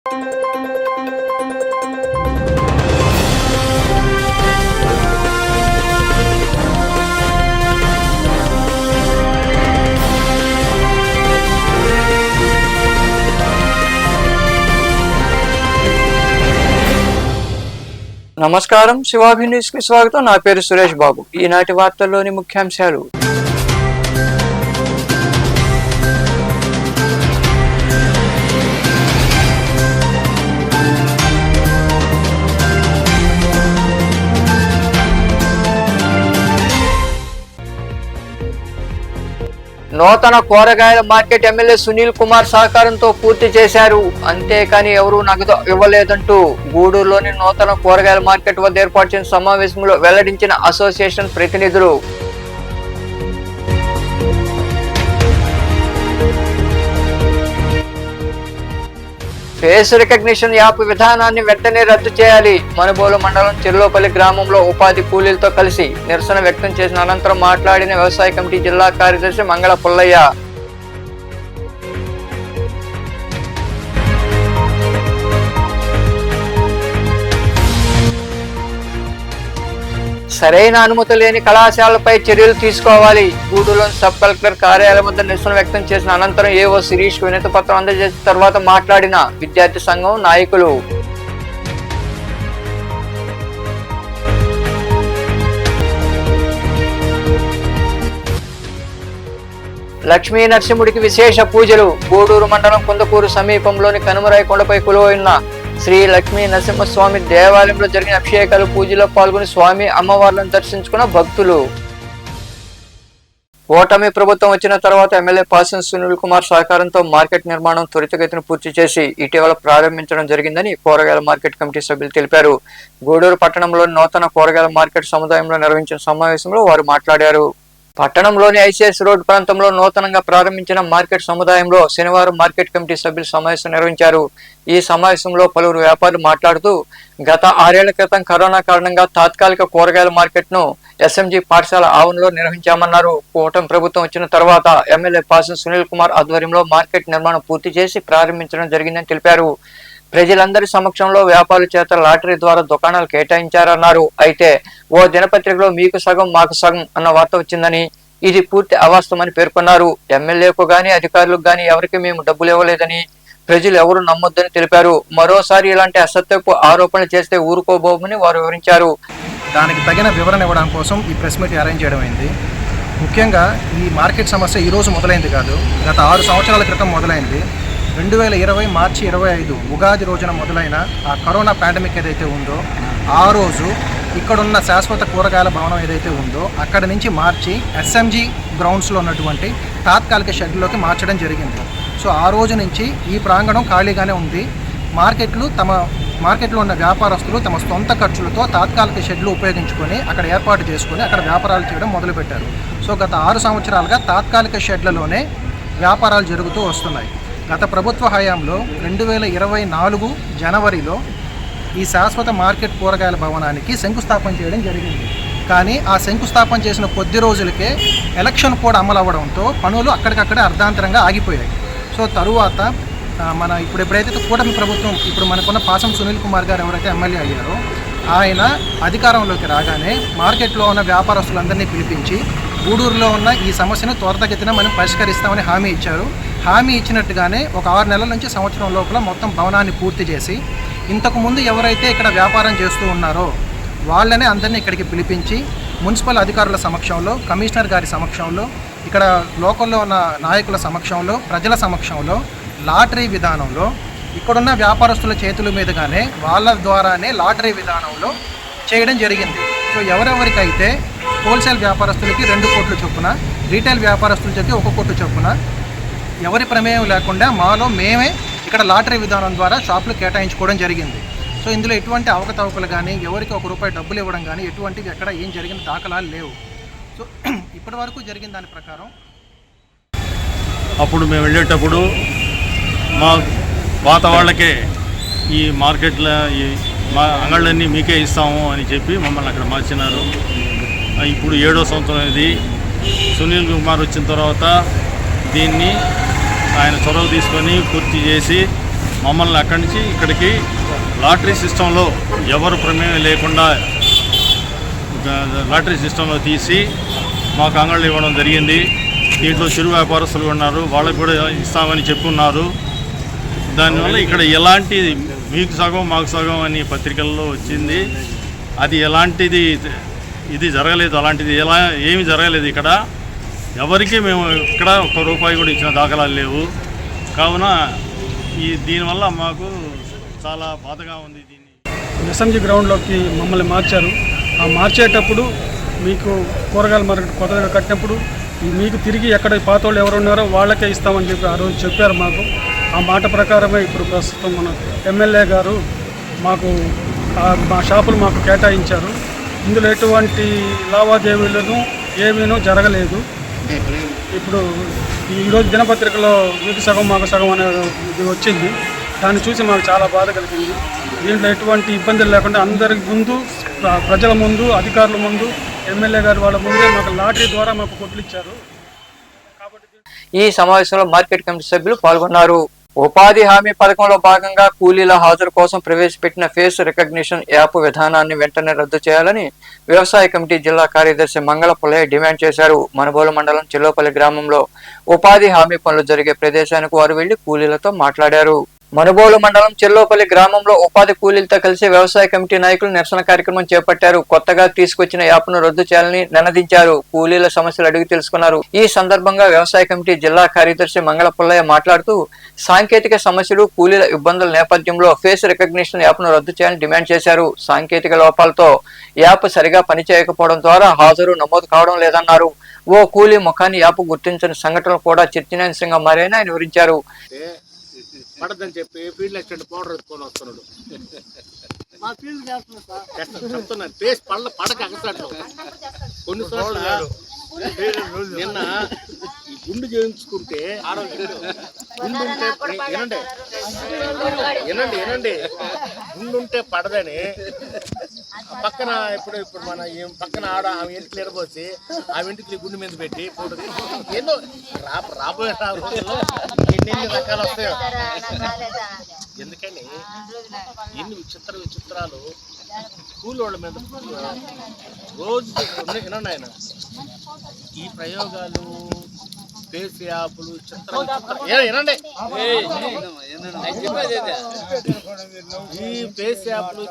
నమస్కారం, శివాభి న్యూస్ కి స్వాగతం. నా పేరు సురేష్ బాబు. ఈనాటి వార్తల్లోని ముఖ్యాంశాలు. నూతన కూరగాయల మార్కెట్ ఎమ్మెల్యే సునీల్ కుమార్ సహకారంతో పూర్తి చేశారు. అంతేకాని ఎవరూ నగదు ఇవ్వలేదంటూ గూడూరులోని నూతన కూరగాయల మార్కెట్ వద్ద ఏర్పాటు చేసిన సమావేశంలో వెల్లడించిన అసోసియేషన్ ప్రతినిధులు. ఫేస్ రికగ్నిషన్ యాప్ విధానాన్ని వెంటనే రద్దు చేయాలి. మనుబోలు మండలం చెర్లోపల్లి గ్రామంలో ఉపాధి కూలీలతో కలిసి నిరసన వ్యక్తం చేసిన అనంతరం మాట్లాడిన వ్యవసాయ కమిటీ జిల్లా కార్యదర్శి మంగళ పుల్లయ్య, సరైన అనుమతి లేని కళాశాలపై చర్యలు తీసుకోవాలి. గూడూరులోని సబ్ కలెక్టర్ కార్యాలయం వద్ద నిరసన వ్యక్తం చేసిన అనంతరం ఏవో శిరీష్ వినతి పత్రం అందజేసిన తర్వాత మాట్లాడిన విద్యార్థి సంఘం నాయకులు. లక్ష్మీ నరసింహుడికి విశేష పూజలు. గూడూరు మండలం కుందకూరు సమీపంలోని కనుమరాయి కొండపై కొలువైన శ్రీ లక్ష్మీ నరసింహస్వామి దేవాలయంలో జరిగిన అభిషేకాలు, పూజలో పాల్గొని స్వామి అమ్మవార్లను దర్శించుకున్న భక్తులు. ఓటమి ప్రభుత్వం వచ్చిన తర్వాత ఎమ్మెల్యే పాసం సునీల్ కుమార్ సహకారంతో మార్కెట్ నిర్మాణం త్వరితగతిన పూర్తి చేసి ఇటీవల ప్రారంభించడం జరిగిందని కూరగాయల మార్కెట్ కమిటీ సభ్యులు తెలిపారు. గూడూరు పట్టణంలోని నూతన కూరగాయల మార్కెట్ సముదాయంలో నిర్వహించిన సమావేశంలో వారు మాట్లాడారు. పట్టణంలోని ఐసిఎస్ రోడ్ ప్రాంతంలో నూతనంగా ప్రారంభించిన మార్కెట్ సముదాయంలో శనివారం మార్కెట్ కమిటీ సభ్యులు సమావేశం నిర్వహించారు. ఈ సమావేశంలో పలువురు వ్యాపారులు మాట్లాడుతూ గత 6 ఏళ్ల క్రితం కరోనా కారణంగా తాత్కాలిక కూరగాయల మార్కెట్ ను ఎస్ఎంజీ పాఠశాల ఆవరణలో నిర్వహించామన్నారు. కూటమి ప్రభుత్వం వచ్చిన తర్వాత ఎమ్మెల్యే పాసం సునీల్ కుమార్ ఆధ్వర్యంలో మార్కెట్ నిర్మాణం పూర్తి చేసి ప్రారంభించడం జరిగిందని తెలిపారు. ప్రజలందరి సమక్షంలో వ్యాపారుల చేత లాటరీ ద్వారా దుకాణాలు కేటాయించారన్నారు. అయితే ఓ దినపత్రికలో మీకు సగం మాకు సగం అన్న వార్త వచ్చిందని, ఇది పూర్తి అవాస్తవమని పేర్కొన్నారు. ఎమ్మెల్యేకు గాని అధికారులకు గాని ఎవరికి మేము డబ్బులు ఇవ్వలేదని, ప్రజలు ఎవరు నమ్మొద్దని తెలిపారు. మరోసారి ఇలాంటి అసత్యపు ఆరోపణలు చేస్తే ఊరుకోబోమని వారు వివరించారు. దానికి తగిన వివరణ ఇవ్వడం కోసం ఈ ప్రెస్ మీట్ అరేంజ్ చేయడం అయింది. ముఖ్యంగా ఈ మార్కెట్ సమస్య ఈరోజు మొదలైంది కాదు, గత 6 సంవత్సరాల క్రితం మొదలైంది. 2020 మార్చి 25 ఉగాది రోజున మొదలైన ఆ కరోనా పాండమిక్ ఏదైతే ఉందో ఆ రోజు ఇక్కడున్న శాశ్వత కూరగాయల భవనం ఏదైతే ఉందో అక్కడి నుంచి మార్చి ఎస్ఎంజీ గ్రౌండ్స్లో ఉన్నటువంటి తాత్కాలిక షెడ్లోకి మార్చడం జరిగింది. సో ఆ రోజు నుంచి ఈ ప్రాంగణం ఖాళీగానే ఉంది. మార్కెట్లో ఉన్న వ్యాపారస్తులు తమ సొంత ఖర్చులతో తాత్కాలిక షెడ్లు ఉపయోగించుకొని అక్కడ ఏర్పాటు చేసుకొని అక్కడ వ్యాపారాలు చేయడం మొదలుపెట్టారు. సో గత 6 సంవత్సరాలుగా తాత్కాలిక షెడ్లలోనే వ్యాపారాలు జరుగుతూ వస్తున్నాయి. గత ప్రభుత్వ హయాంలో 2024 జనవరిలో ఈ శాశ్వత మార్కెట్ కూరగాయల భవనానికి శంకుస్థాపన చేయడం జరిగింది. కానీ ఆ శంకుస్థాపన చేసిన కొద్ది రోజులకే ఎలక్షన్ కోడ్ అమలు అవ్వడంతో పనులు అక్కడికక్కడే అర్ధాంతరంగా ఆగిపోయాయి. సో తరువాత మన ఎప్పుడైతే కూటమి ప్రభుత్వం ఇప్పుడు మనకున్న పాసం సునీల్ కుమార్ గారు ఎవరైతే ఎమ్మెల్యే అయ్యారో ఆయన అధికారంలోకి రాగానే మార్కెట్లో ఉన్న వ్యాపారస్తులందరినీ పిలిపించి గూడూరులో ఉన్న ఈ సమస్యను త్వరితగతిన మనం పరిష్కరిస్తామని హామీ ఇచ్చారు. హామీ ఇచ్చినట్టుగానే ఒక 6 నెలల నుంచి సంవత్సరం లోపల మొత్తం భవనాన్ని పూర్తి చేసి ఇంతకుముందు ఎవరైతే ఇక్కడ వ్యాపారం చేస్తూ ఉన్నారో వాళ్ళనే అందరినీ ఇక్కడికి పిలిపించి మున్సిపల్ అధికారుల సమక్షంలో, కమిషనర్ గారి సమక్షంలో, ఇక్కడ లోకల్లో ఉన్న నాయకుల సమక్షంలో, ప్రజల సమక్షంలో లాటరీ విధానంలో ఇక్కడున్న వ్యాపారస్తుల చేతుల మీదుగానే వాళ్ళ ద్వారానే లాటరీ విధానంలో చేయడం జరిగింది. సో ఎవరెవరికైతే హోల్సేల్ వ్యాపారస్తులకి 2 కోట్లు చొప్పున, రీటైల్ వ్యాపారస్తులకి 1 కోట్లు చొప్పున ఎవరి ప్రమేయం లేకుండా మాలో మేమే ఇక్కడ లాటరీ విధానం ద్వారా షాపులు కేటాయించుకోవడం జరిగింది. సో ఇందులో ఎటువంటి అవకతవకలు కానీ, ఎవరికి ₹1 డబ్బులు ఇవ్వడం కానీ ఎటువంటివి ఎక్కడ ఏం జరిగిన దాఖలాలు లేవు. సో ఇప్పటి వరకు జరిగిన దాని ప్రకారం అప్పుడు మేము వెళ్ళేటప్పుడు మా పాత వాళ్ళకే ఈ మార్కెట్లో ఈ మా అంగళ్ళన్నీ మీకే ఇస్తాము అని చెప్పి మమ్మల్ని అక్కడ మార్చినారు. ఇప్పుడు 7వ సంవత్సరం ఇది. సునీల్ కుమార్ వచ్చిన తర్వాత దీన్ని ఆయన చొరవ తీసుకొని పూర్తి చేసి మమ్మల్ని అక్కడి నుంచి ఇక్కడికి లాటరీ సిస్టంలో ఎవరు ప్రమేయం లేకుండా లాటరీ సిస్టంలో తీసి మాకు అంగళ్ళు ఇవ్వడం జరిగింది. దీంట్లో చిరు వ్యాపారస్తులు ఉన్నారు, వాళ్ళకు కూడా ఇస్తామని చెప్పున్నారు. దానివల్ల ఇక్కడ ఎలాంటి మీకు సగం మాకు సగం అని పత్రికల్లో వచ్చింది. అది ఎలాంటిది ఇది జరగలేదు, అలాంటిది ఏమీ జరగలేదు. ఇక్కడ ఎవరికి మేము ఇక్కడ ₹1 కూడా ఇచ్చిన దాఖలాలు లేవు. కావున దీనివల్ల మాకు చాలా బాధగా ఉంది. దీన్ని ఎస్ఎంజీ గ్రౌండ్లోకి మమ్మల్ని మార్చారు. ఆ మార్చేటప్పుడు మీకు కూరగాయల మార్కెట్ కొత్తగా కట్టినప్పుడు మీకు తిరిగి ఎక్కడ పాత వాళ్ళు ఎవరు ఉన్నారో వాళ్ళకే ఇస్తామని చెప్పి ఆ రోజు చెప్పారు మాకు. ఆ మాట ప్రకారమే ఇప్పుడు ప్రస్తుతం మన ఎమ్మెల్యే గారు మాకు మా షాపులు మాకు కేటాయించారు. ఇందులో ఎటువంటి లావాదేవీలను ఏమీనూ జరగలేదు. ఇప్పుడు ఈరోజు దినపత్రికలో మీకు సగం మాకు సగం అనేది వచ్చింది. దాన్ని చూసి మాకు చాలా బాధ కలిగింది. దీంట్లో ఎటువంటి ఇబ్బందులు లేకుండా అందరి ముందు, ప్రజల ముందు, అధికారుల ముందు, ఎమ్మెల్యే గారు వాళ్ళ ముందే మాకు లాటరీ ద్వారా మాకు కొట్లు ఇచ్చారు. ఈ సమావేశంలో మార్కెట్ కమిటీ సభ్యులు పాల్గొన్నారు. ఉపాధి హామీ పథకంలో భాగంగా కూలీల హాజరు కోసం ప్రవేశపెట్టిన ఫేస్ రికగ్నిషన్ యాప్ విధానాన్ని వెంటనే రద్దు చేయాలని వ్యవసాయ కమిటీ జిల్లా కార్యదర్శి మంగళ పుల్లయ్య డిమాండ్ చేశారు. మనుబోలు మండలం చిల్లోపల్లి గ్రామంలో ఉపాధి హామీ పనులు జరిగే ప్రదేశానికి వారు వెళ్లి కూలీలతో మాట్లాడారు. మనుబోలు మండలం చిల్లోపల్లి గ్రామంలో ఉపాధి కూలీలతో కలిసి వ్యవసాయ కమిటీ నాయకులు నిరసన కార్యక్రమం చేపట్టారు. కొత్తగా తీసుకొచ్చిన యాప్ను రద్దు చేయాలని నినదించారు. కూలీల సమస్యలు అడిగి తెలుసుకున్నారు. ఈ సందర్భంగా వ్యవసాయ కమిటీ జిల్లా కార్యదర్శి మంగళ పుల్లయ్య మాట్లాడుతూ సాంకేతిక సమస్యలు, కూలీల ఇబ్బందుల నేపథ్యంలో ఫేస్ రికగ్నిషన్ యాప్ను రద్దు చేయాలని డిమాండ్ చేశారు. సాంకేతిక లోపాలతో యాప్ సరిగా పనిచేయకపోవడం ద్వారా హాజరు నమోదు కావడం లేదన్నారు. ఓ కూలీ ముఖాన్ని యాప్ గుర్తించని సంఘటనలు కూడా చర్చనీయాంశంగా మారాయని ఆయన వివరించారు. పడదని చెప్పి ఫీల్డ్ అసిస్టెంట్ పౌడర్ ఎత్తుకొని వస్తున్నాడు. మా ఫీల్డ్ చెప్తున్నాను ఫేస్ పడక అగసాట్లు కొన్ని చోట్ల నిన్న ఈ గుండు చేయించుకుంటే గుండు ఉంటే వినండి గుండుంటే పడదని పక్కన ఇప్పుడు మన పక్కన ఆమె ఇంటికి ఎరబోసి ఆమె ఇంటికి గుండు మీద పెట్టి ఫోటో ఎన్నో రాబోయే రోజుల్లో ఎన్ని రకాలు వస్తాయో. ఎందుకని ఎన్ని విచిత్రాలు కూలోళ్ళ మీద రోజు వినండి. ఆయన ఈ ప్రయోగాలు, ఫేస్ యాప్లు, వినండి, ఈ ఫేస్ యాప్లు,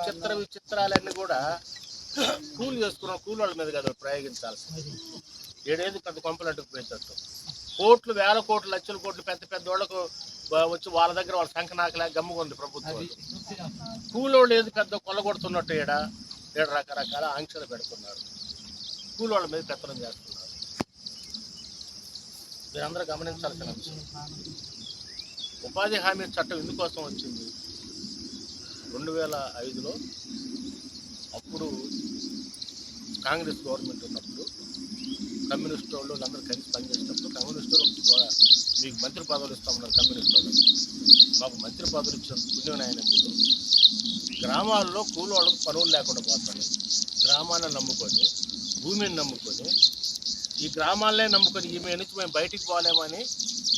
విచిత్రాలన్నీ కూడా కూలి చేసుకున్న కూలోళ్ళ మీద కదా ప్రయోగించాల్సింది. ఏడేది పెద్ద కొంపలంటుకు పోయేటట్టు కోట్లు, వేల కోట్లు, లక్షల కోట్లు పెద్ద వాళ్ళకు వచ్చి వాళ్ళ దగ్గర వాళ్ళ సంకనాకలే గమ్ముకుంది ప్రభుత్వం. కూలోళ్ళు ఏది పెద్ద కొల్లగొడుతున్నట్టు ఏడ రకరకాల ఆంక్షలు పెడుతున్నారు. కూలోళ్ళ మీద పెత్తనం చేస్తున్నారు. మీరందరూ గమనించాల్సిన అంశం. ఉపాధి హామీ చట్టం ఎందుకోసం వచ్చింది? 2005లో అప్పుడు కాంగ్రెస్ గవర్నమెంట్ ఉన్నప్పుడు కమ్యూనిస్ట్ వాళ్ళు అందరూ కలిసి పనిచేసినప్పుడు కమ్యూనిస్ట్ వాళ్ళు మీకు మంత్రి పదవులు ఇస్తామన్నారు. కమ్యూనిస్ట్ వాళ్ళు మాకు మంత్రి పదవులు ఇచ్చిన పుణ్యనాయన మీరు గ్రామాల్లో కూలి వాళ్ళకు పనులు లేకుండా పోతాను. గ్రామాలను నమ్ముకొని, భూమిని నమ్ముకొని, ఈ గ్రామాలనే నమ్ముకొని ఈమె నుంచి మేము బయటికి పోలేమని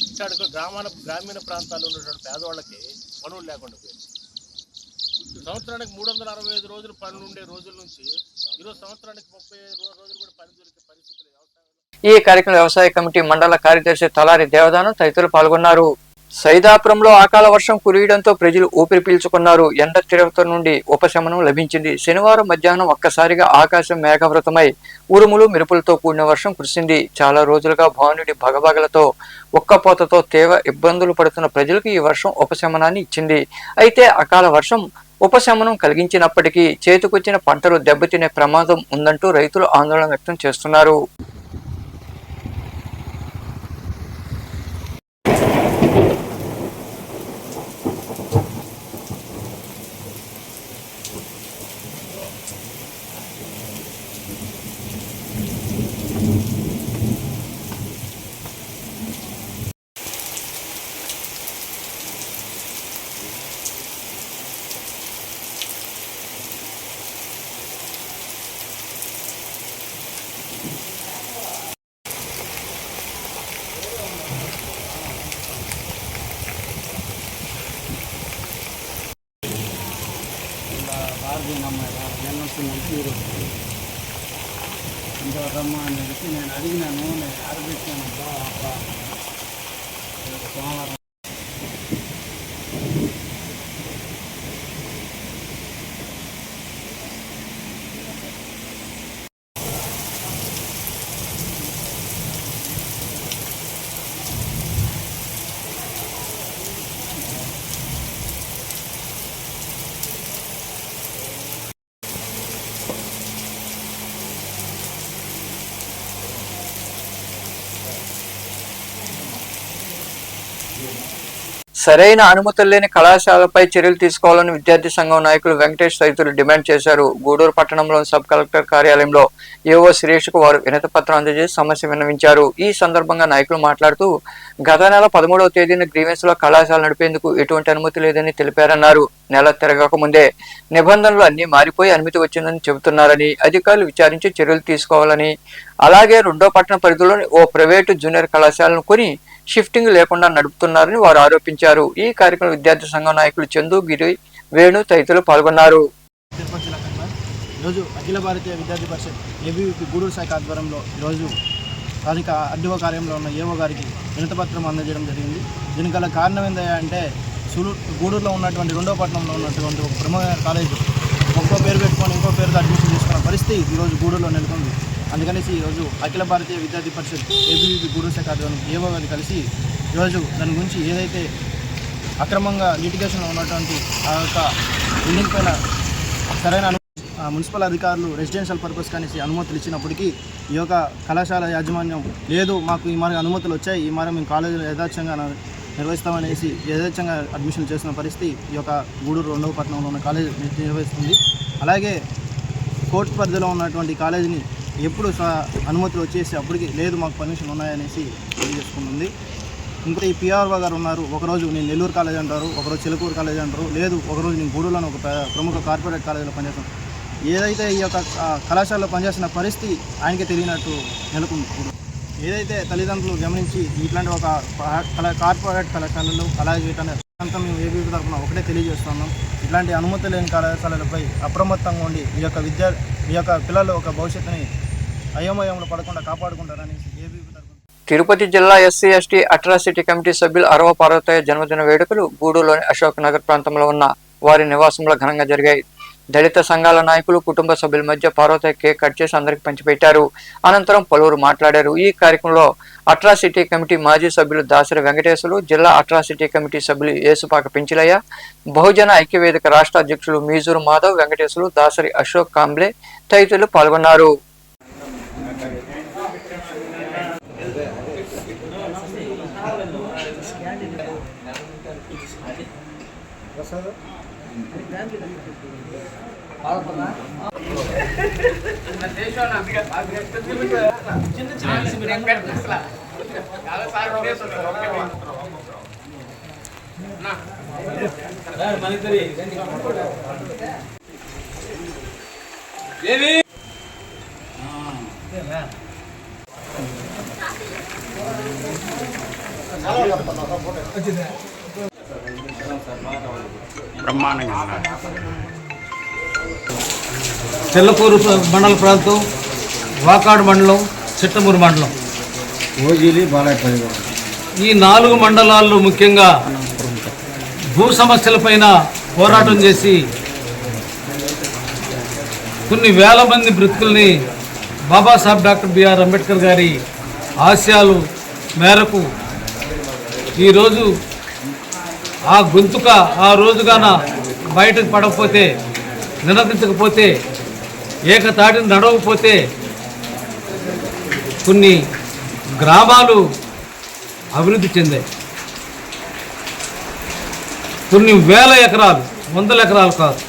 ఇక్కడికి గ్రామీణ ప్రాంతాల్లో ఉన్నటువంటి పేదవాళ్ళకి పనులు లేకుండా పోయింది. సంవత్సరానికి 365 రోజులు పనులు ఉండే రోజుల నుంచి ఈరోజు సంవత్సరానికి 35 రోజులు కూడా పని దొరికే పరిస్థితులు వ్యవసాయంలో. ఈ కార్యక్రమంలో వ్యవసాయ కమిటీ మండల కార్యదర్శి తలారి దేవదానం తదితరులు పాల్గొన్నారు. సైదాపురంలో అకాల వర్షం కురియడంతో ప్రజలు ఊపిరి పీల్చుకున్నారు. ఎండ తీవ్రత నుండి ఉపశమనం లభించింది. శనివారం మధ్యాహ్నం ఒక్కసారిగా ఆకాశం మేఘావృతమై ఉరుములు మెరుపులతో కూడిన వర్షం కురిసింది. చాలా రోజులుగా భానుడి భగభగలతో ఉక్కపోతతో తీవ్ర ఇబ్బందులు పడుతున్న ప్రజలకు ఈ వర్షం ఉపశమనాన్ని ఇచ్చింది. అయితే అకాల వర్షం ఉపశమనం కలిగించినప్పటికీ చేతికొచ్చిన పంటలు దెబ్బతినే ప్రమాదం ఉందంటూ రైతులు ఆందోళన వ్యక్తం చేస్తున్నారు. భారతీయ అమ్మాయి జన్మొస్తుందంటే ఈరోజు ఇంతవరమ్మ అని చెప్పి నేను అడిగినాను. నేను ఆడబెట్టాను సోమవారం. సరైన అనుమతులు లేని కళాశాలపై చర్యలు తీసుకోవాలని విద్యార్థి సంఘం నాయకులు వెంకటేష్ తదితరులు డిమాండ్ చేశారు. గూడూరు పట్టణంలోని సబ్ కలెక్టర్ కార్యాలయంలో ఏవో సురేష్కు వారు వినతి పత్రం అందజేసి సమస్య విన్నవించారు. ఈ సందర్భంగా నాయకులు మాట్లాడుతూ గత నెల 13వ తేదీన గ్రీవెన్స్ లో కళాశాల నడిపేందుకు ఎటువంటి అనుమతి లేదని తెలిపారన్నారు. నెల తిరగక ముందే నిబంధనలు అన్ని మారిపోయి అనుమతి వచ్చిందని చెబుతున్నారని, అధికారులు విచారించి చర్యలు తీసుకోవాలని, అలాగే రెండో పట్టణ పరిధిలోని ఓ ప్రైవేటు జూనియర్ కళాశాలను కొని షిఫ్టింగ్ లేకుండా నడుపుతున్నారని వారు ఆరోపించారు. ఈ కార్యక్రమంలో విద్యార్థి సంఘం నాయకులు చందు, గిరి, వేణు తదితరులు పాల్గొన్నారు. ఈరోజు అఖిల భారతీయ విద్యార్థి పరిషత్ ఏబీవీపీ గూడూరు శాఖ ఆధ్వర్యంలో ఈరోజు స్థానిక అడ్డవ కార్యంలో ఉన్న ఏవో గారికి వినతిపత్రం అందజేయడం జరిగింది. దీనికి గల కారణం ఏంటంటే గూడూరులో ఉన్నటువంటి రెండో పట్టణంలో ఉన్నటువంటి ఒక ప్రముఖ కాలేజీ ఒక్కో పేరు పెట్టుకొని ఇంకో పేరుతో అడ్మిషన్ చేసుకున్న పరిస్థితి ఈరోజు గూడూరులో నెలకొంది. అందుకనేసి ఈరోజు అఖిల భారతీయ విద్యార్థి పరిషత్ ఏబీవీపీ గూడూరు శాఖ ఆధ్వర్యంలో ఏవో గారిని కలిసి ఈరోజు దాని గురించి ఏదైతే అక్రమంగా లిటిగేషన్లో ఉన్నటువంటి ఆ యొక్క బిల్డింగ్ పైన సరైన మున్సిపల్ అధికారులు రెసిడెన్షియల్ పర్పస్ కనేసి అనుమతులు ఇచ్చినప్పటికీ ఈ యొక్క కళాశాల యాజమాన్యం లేదు, మాకు ఈ మరి అనుమతులు వచ్చాయి, ఈ మరి మేము కాలేజీలో యథార్థంగా నిర్వహిస్తామనేసి యథార్థంగా అడ్మిషన్ చేసిన పరిస్థితి ఈ యొక్క గూడూరు రెండవ పట్టణంలో ఉన్న కాలేజీ నిర్వహిస్తుంది. అలాగే కోర్టు పరిధిలో ఉన్నటువంటి కాలేజీని ఎప్పుడు అనుమతులు వచ్చేసి అప్పటికి లేదు మాకు పర్మిషన్ ఉన్నాయనేసి తెలియజేసుకుంటుంది. ఇంకా ఈ పిఆర్ఓ గారు ఉన్నారు, ఒకరోజు నేను నెల్లూరు కాలేజ్ అంటారు, ఒకరోజు చిలకూరు కాలేజ్ అంటారు, లేదు ఒకరోజు నేను గూడూరులోని ఒక ప్రముఖ కార్పొరేట్ కాలేజీలో పనిచేస్తాను. ఏదైతే ఈ యొక్క కళాశాలలో పనిచేస్తున్న పరిస్థితి ఆయనకే తెలియనట్టు నెలకొంది. ఏదైతే తల్లిదండ్రులు గమనించి ఇట్లాంటి ఒక కార్పొరేట్ కళాశాలలు అలాగే అంతా మేము ఏబీవీ తరఫున ఒకటే తెలియజేస్తున్నాం. ఇట్లాంటి అనుమతి లేని కళాశాలలపై అప్రమత్తంగా ఉండి ఈ యొక్క పిల్లలు ఒక భవిష్యత్తుని అయోమయంలో పడకుండా కాపాడుకుంటారని ఏబీవీ తరఫున. తిరుపతి జిల్లా ఎస్సీ ఎస్టీ అట్రాసిటీ కమిటీ సభ్యులు 6వ పార్వతయ్య జన్మదిన వేడుకలు గూడూరులోని అశోక్ నగర్ ప్రాంతంలో ఉన్న వారి నివాసంలో ఘనంగా జరిగాయి. దళిత సంఘాల నాయకులు, కుటుంబ సభ్యుల మధ్య పార్వతయ్య కేక్ కట్ చేసి అందరికి పంచిపెట్టారు. అనంతరం పలువురు మాట్లాడారు. ఈ కార్యక్రమంలో అట్రాసిటీ కమిటీ మాజీ సభ్యులు దాసరి వెంకటేశ్వరు, జిల్లా అట్రాసిటీ కమిటీ సభ్యులు ఏసుపాక పెంచిలయ్య, బహుజన ఐక్యవేదిక రాష్ట్ర అధ్యక్షులు మీజూరు మాధవ్, వెంకటేశ్వరు, దాసరి అశోక్ కాంబ్లే తదితరులు పాల్గొన్నారు. చెల్లకూరు మండల ప్రాంతం, వాకాడు మండలం, చిట్టమూరు మండలం, ఓజీలి బాలాయపల్లి ఈ 4 మండలాల్లో ముఖ్యంగా భూ సమస్యలపైన పోరాటం చేసి కొన్ని వేల మంది బ్రతుకుల్ని బాబాసాహెబ్ డాక్టర్ బిఆర్ అంబేద్కర్ గారి ఆశయాలు మేరకు ఈరోజు ఆ గొంతుక ఆ రోజుగాన బయటకు పడకపోతే, నినదించకపోతే, ఏకతాటిని నడవకపోతే కొన్ని గ్రామాలు అభివృద్ధి చెందాయి. కొన్ని వేల ఎకరాలు, వందల ఎకరాలు కాదు,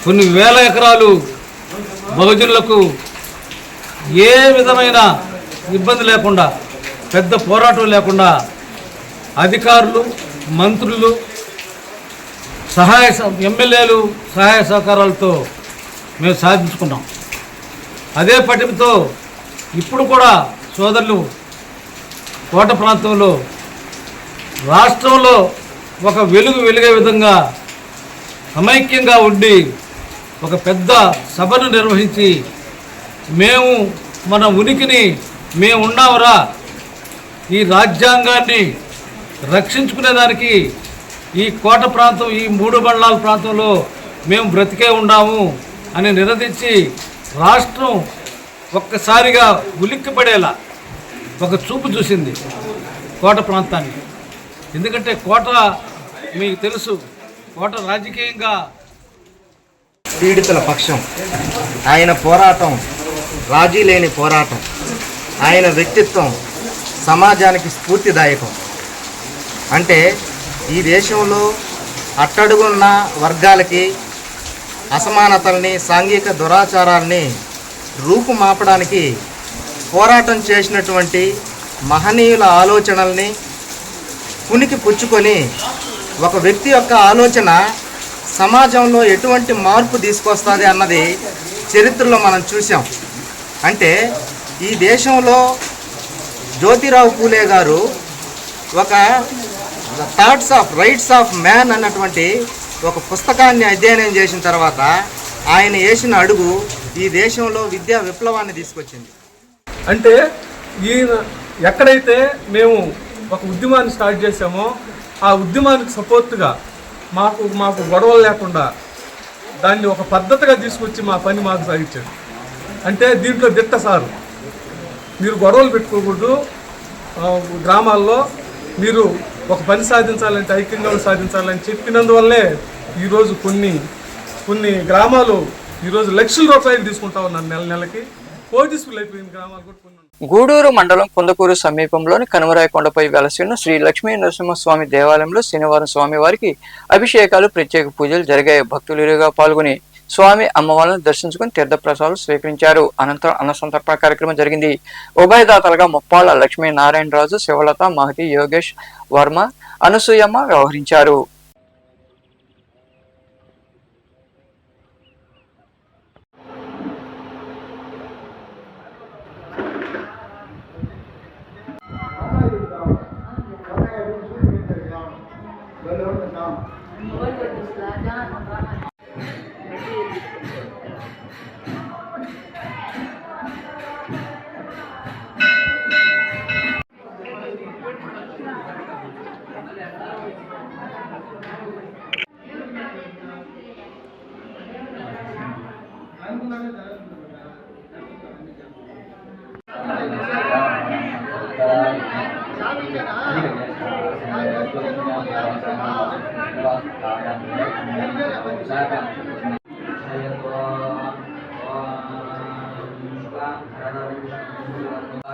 కొన్ని వేల ఎకరాలు బహుజనులకు ఏ విధమైన ఇబ్బంది లేకుండా, పెద్ద పోరాటం లేకుండా అధికారులు, మంత్రులు, ఎమ్మెల్యేలు సహాయ సహకారాలతో మేము సాధించుకున్నాం. అదే పటిమతో ఇప్పుడు కూడా సోదరులు కోట ప్రాంతంలో రాష్ట్రంలో ఒక వెలుగే విధంగా సమైక్యంగా ఉండి ఒక పెద్ద సభను నిర్వహించి మేము మన ఉనికిని మేము ఉన్నామరా, ఈ రాజ్యాంగాన్ని రక్షించుకునేదానికి ఈ కోట ప్రాంతం, ఈ 3 మండలాల ప్రాంతంలో మేము బ్రతికే ఉన్నాము అని నినదించి రాష్ట్రం ఒక్కసారిగా ఉలిక్కిపడేలా ఒక చూపు చూసింది కోట ప్రాంతానికి. ఎందుకంటే కోట మీకు తెలుసు, కోట రాజకీయంగా పీడితుల పక్షం. ఆయన పోరాటం రాజీ లేని పోరాటం. ఆయన వ్యక్తిత్వం సమాజానికి స్ఫూర్తిదాయకం. అంటే ఈ దేశంలో అట్టడుగున్న వర్గాలకి అసమానతల్ని, సాంఘిక దురాచారాల్ని రూపుమాపడానికి పోరాటం చేసినటువంటి మహనీయుల ఆలోచనల్ని పునికి పుచ్చుకొని ఒక వ్యక్తి యొక్క ఆలోచన సమాజంలో ఎటువంటి మార్పు తీసుకొస్తుంది అన్నది చరిత్రలో మనం చూసాం. అంటే ఈ దేశంలో జ్యోతిరావు పూలే గారు ఒక thoughts of rights of man అన్నటువంటి ఒక పుస్తకాన్ని అధ్యయనం చేసిన తర్వాత ఆయన వేసిన అడుగు ఈ దేశంలో విద్యా విప్లవాన్ని తీసుకొచ్చింది. అంటే ఈయన ఎక్కడైతే మేము ఒక ఉద్యమాన్ని స్టార్ట్ చేసామో ఆ ఉద్యమానికి సపోర్ట్గా మాకు గొడవలు లేకుండా దాన్ని ఒక పద్ధతిగా తీసుకొచ్చి మా పని మాకు సాగించాడు. అంటే దీంట్లో దిట్ట సారు, మీరు గొడవలు పెట్టుకోకూడదు, గ్రామాల్లో మీరు ఒక పని సాధించాలంటే ఐక్యంగా సాధించాలని చెప్పినందువల్లే ఈరోజు కొన్ని గ్రామాలు ఈరోజు లక్షల రూపాయలు తీసుకుంటా ఉన్నారు నెలకి. పోలీసులు అయిపోయింది గ్రామాలు కూడా కొన్ని. గూడూరు మండలం కుందకూరు సమీపంలోని కనుమరాయకొండపై వెలసిన శ్రీ లక్ష్మీ నరసింహస్వామి దేవాలయంలో శనివారం స్వామివారికి అభిషేకాలు, ప్రత్యేక పూజలు జరిగాయి. భక్తులు ఇరుగా పాల్గొని స్వామి అమ్మవారిని దర్శించుకుని తీర్థప్రసాదాలు స్వీకరించారు. అనంతరం అన్నసంతర్పణ కార్యక్రమం జరిగింది. ఉభయదాతలుగా ముప్పాళ్ల లక్ష్మీ నారాయణరాజు, శివలత, మహతి, యోగేష్ వర్మ, అనసూయమ్మ వ్యవహరించారు.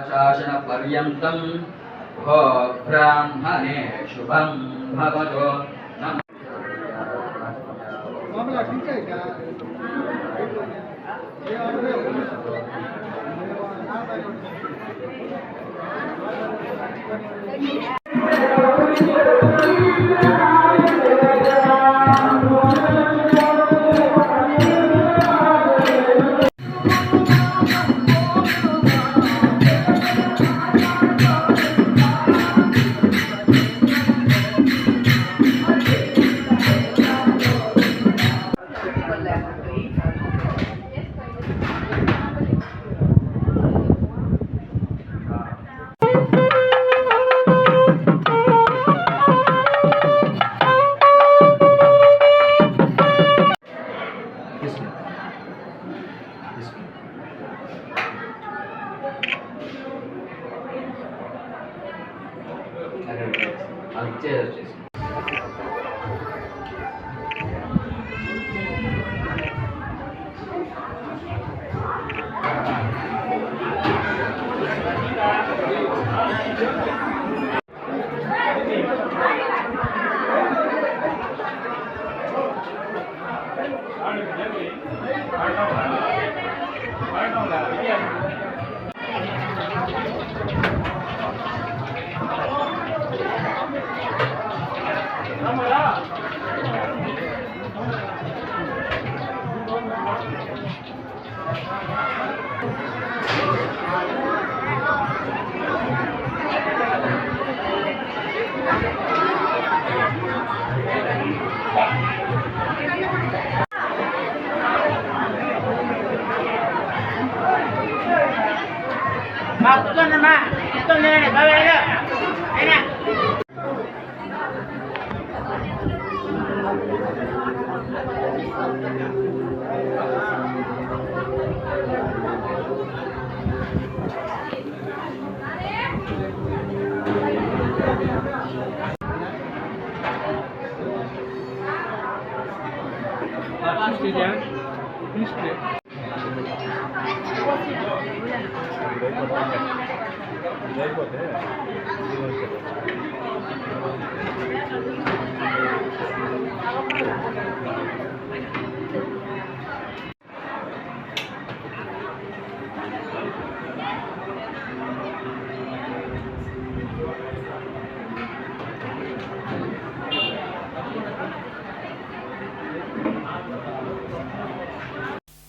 శాసన పర్యంతం భో బ్రాహ్మణే శుభం భవతో.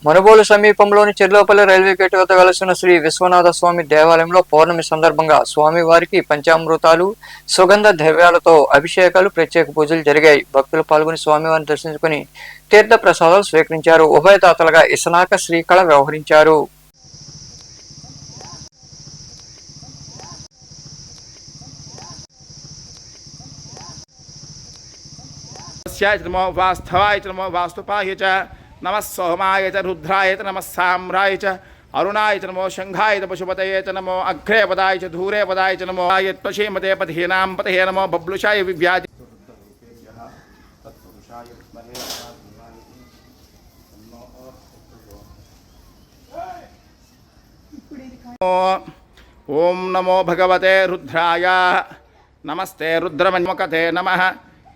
మనుబోలు సమీపంలోని చెర్లోపల్లి రైల్వే గేట్ వద్ద వెలసిన శ్రీ విశ్వనాథ స్వామి దేవాలయంలో పౌర్ణమి సందర్భంగా స్వామివారికి పంచామృతాలు సుగంధ ద్రవ్యాలతో అభిషేకాలు ప్రత్యేక పూజలు జరిగాయి. భక్తులు పాల్గొని స్వామివారిని దర్శించుకుని తీర్థ ప్రసాదాలు స్వీకరించారు. ఉభయదాతలుగా ఇసనాక శ్రీకళ వ్యవహరించారు. नमो वास्तवाय च नमो वास्तुपाय च नमः सोमाय च रुद्राय च नमः साम्राय च अरुणाय च नमो शंघाय च पशुपतये च नमो अग्रे पदाय च धूरे पदाय च नमो आयत्वशीमते पथेनां पतये नमो बब्लुषाय विव्याधि ओम नमो भगवते रुद्राय नमस्ते रुद्रमन्मकते नमः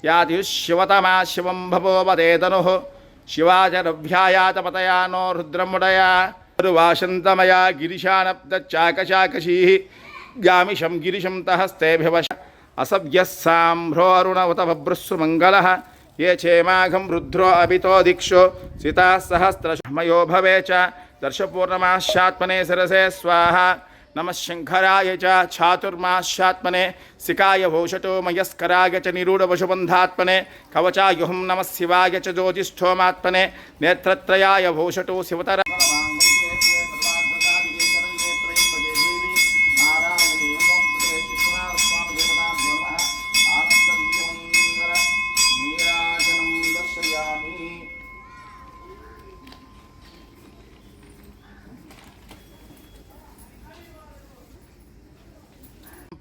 याति शिवतमा शिवं भवोवदे तनुः शिवाचरभ्यायात पतयानो रुद्रमुडया वाशन्तमया गिरिशानब्दच्चाकशाकशीः गामिशं गिरिशं तहस्तेभिवश असभ्यः साम्भ्रो अरुणवत बभ्रुस्सु मङ्गलः ये चेमाघं रुद्रो अभितो दिक्षु सिताः सहस्रमयो भवे च दर्शपूर्णमाश्चात्मने सरसे स्वाहा नमः शंकराय च चातुर्माश्चात्मने सिकाय भूषटो मयस्कराय च निरूढवशुबन्धात्मने कवचायुहं नमः शिवाय च ज्योतिष्ठोमात्मने नेत्रत्रयाय भूषटो शिवतर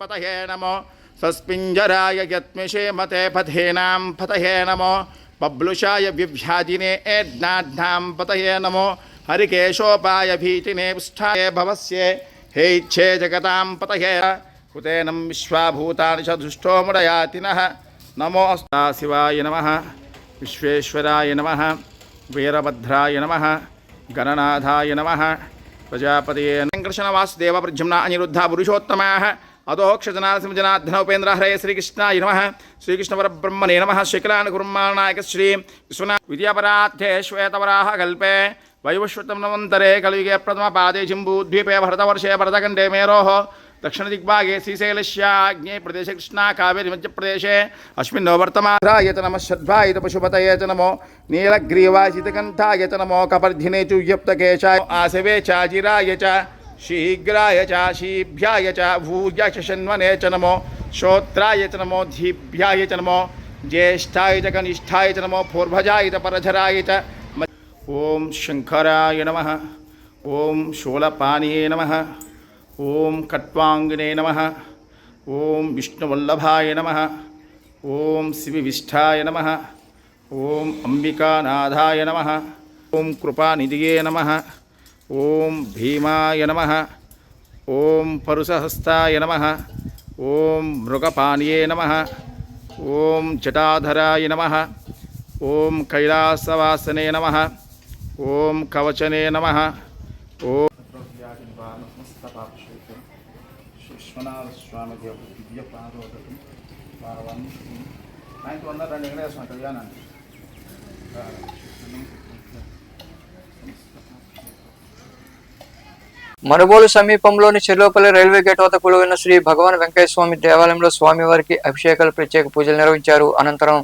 पतये नमो सस्पिंजराय यत्मिषे मते पथेनां पतये नमो बब्लुषाय विव्याधिने एड्नाढ्नां पतये नमो हरिकेशोपाय भीतिने पृष्ठाय भवस्ये हेच्छे जगतां पतये हुतेनं विश्वाभूतानि च दुष्टो मुडयातिनः नमो शिवाय नमः विश्वेश्वराय नमः वीरभद्राय नमः गणनाथाय नमः प्रजापतये कृष्ण वासुदेव प्रद्युम्न अनिरुद्ध पुरुषोत्तमाः अधोक्षजनासिंहजनार्दन उपेन्द्र हरे श्रीकृष्णाय नमः श्रीकृष्णपरब्रह्मणे नमः श्रीकलानुकुर्मानायक श्री विश्वनाथ विद्यापराध्ये श्वेतवराह कल्पे वैवस्वतं नमन्तरे कलियुगे प्रथमपादे जम्बूद्वीपे भरतवर्षे भरतखण्डे मेरोः दक्षिणदिग्भागे श्रीशैलस्याग्ने प्रदेशे कृष्णा कावेरी मध्यप्रदेशे अस्मिन् वर्तमानाय च नमः शद्भाय च पशुपतये च नमो नीलग्रीवासितकण्ठाय च नमो कपर्धिने च युक्तकेशाय आसवे चाजिराय च शीघ्राय च शीभ्याय च भूय च शन्वने च नमो श्रोत्राय च नमो धीभ्याय च नमो ज्येष्ठाय च कनिष्ठाय च नमो पूर्वजाय च परझराय च ओम शंकराय नमः ओम शूलपाणिये नमः ओम कट्वांगिने नमः ओम विष्णुवल्लभाय नमः ओम शिवविष्ठाय नमः ओम अंबिकानाथाय नमः ओम कृपानिधिये नमः ओम भीमाय नमः ओम परुषहस्ताय नमः ओम मृगपाणिये नमः ओम जटाधराय नमः ओम कैलासवासने नमः ओम कवचने नमः ओम विश्वनाथ स्वामी दिव्य पादोदकं మనుబోలు సమీపంలోని చెర్లోపల్లి రైల్వే గేట్ వద్ద కొలువైన శ్రీ భగవాన్ వెంకయ్య స్వామి దేవాలయంలో స్వామివారికి అభిషేకాలు ప్రత్యేక పూజలు నిర్వహించారు. అనంతరం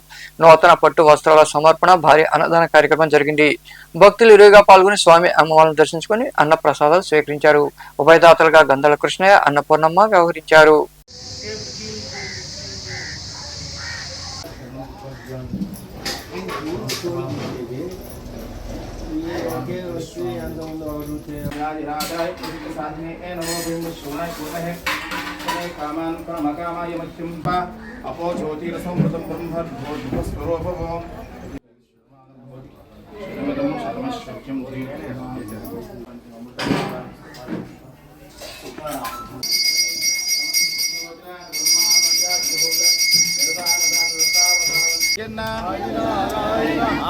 నూతన పట్టు వస్త్రాల సమర్పణ, భారీ అన్నదాన కార్యక్రమం జరిగింది. భక్తులు ఇరువుగా పాల్గొని స్వామి అమ్మవారిని దర్శించుకుని అన్న ప్రసాదాలు స్వీకరించారు. ఉభయదాతలుగా గంధల కృష్ణయ్య, అన్నపూర్ణమ్మ వ్యవహరించారు.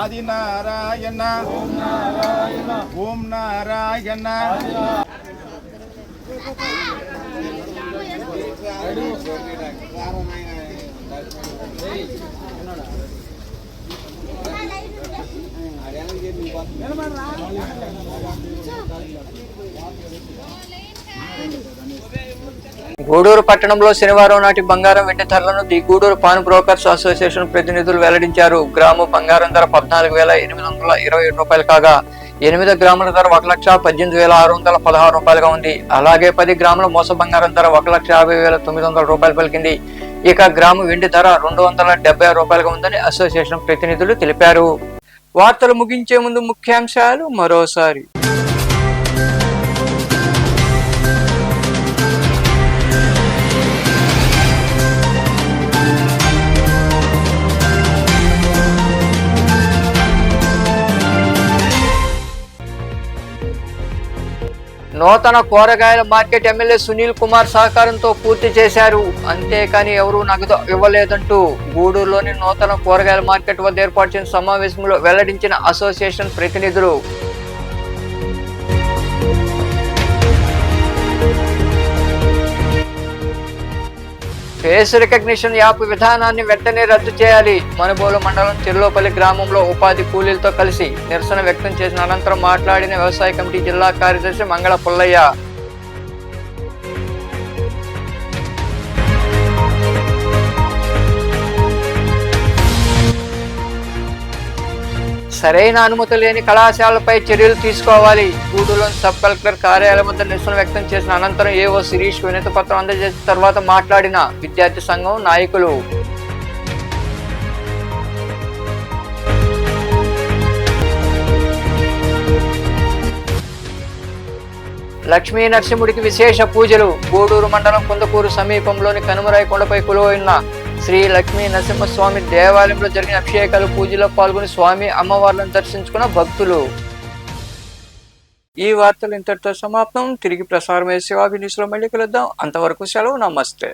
ఆదినారాయణ ఓం నారాయణ. గూడూరు పట్టణంలో శనివారం నాటి బంగారం వెండి ధరలను ది గూడూరు పాన్ బ్రోకర్స్ అసోసియేషన్ ప్రతినిధులు వెల్లడించారు. గ్రాము బంగారం ధర 14,827 రూపాయలు కాగా 8 గ్రాముల ధర 1,18,616 రూపాయలుగా ఉంది. అలాగే 10 గ్రాముల మోస బంగారం ధర 1,50,900 రూపాయలు పలికింది. ఇక గ్రాము వెండి ధర 276 రూపాయలుగా ఉందని అసోసియేషన్ ప్రతినిధులు తెలిపారు. వార్తలు ముగించే ముందు ముఖ్యాంశాలు మరోసారి. నూతన కూరగాయల మార్కెట్ ఎమ్మెల్యే సునీల్ కుమార్ సహకారంతో పూర్తి చేశారు. అంతేకాని ఎవరూ నగదు ఇవ్వలేదంటూ గూడూరులోని నూతన కూరగాయల మార్కెట్ వద్ద ఏర్పాటు చేసిన సమావేశంలో వెల్లడించిన అసోసియేషన్ ప్రతినిధులు. ఫేస్ రికగ్నిషన్ యాప్ విధానాన్ని వెంటనే రద్దు చేయాలి. మనుబోలు మండలం చెర్లోపల్లి గ్రామంలో ఉపాధి కూలీలతో కలిసి నిరసన వ్యక్తం చేసిన అనంతరం మాట్లాడిన వ్యవసాయ కమిటీ జిల్లా కార్యదర్శి మంగళ పుల్లయ్య. సరైన అనుమతి లేని కళాశాలపై చర్యలు తీసుకోవాలి. గూడూరులోని సబ్ కలెక్టర్ కార్యాలయం వద్ద నిరసన వ్యక్తం చేసిన అనంతరం ఏఓ శిరీష్ వినతి పత్రం అందజేసిన తర్వాత మాట్లాడిన విద్యార్థి సంఘం నాయకులు. లక్ష్మీ నరసింహుడికి విశేష పూజలు. గూడూరు మండలం కుందకూరు సమీపంలోని కనుమరాయి కొండపై కొలువైన శ్రీ లక్ష్మీ నరసింహస్వామి దేవాలయంలో జరిగిన అభిషేకాలు పూజలో పాల్గొని స్వామి అమ్మవార్లను దర్శించుకున్న భక్తులు. ఈ వార్తలు ఇంతటితో సమాప్తం. తిరిగి ప్రసారమయ్యే శివాభి న్యూస్లో మళ్ళీ కలుద్దాం. అంతవరకు సెలవు. నమస్తే.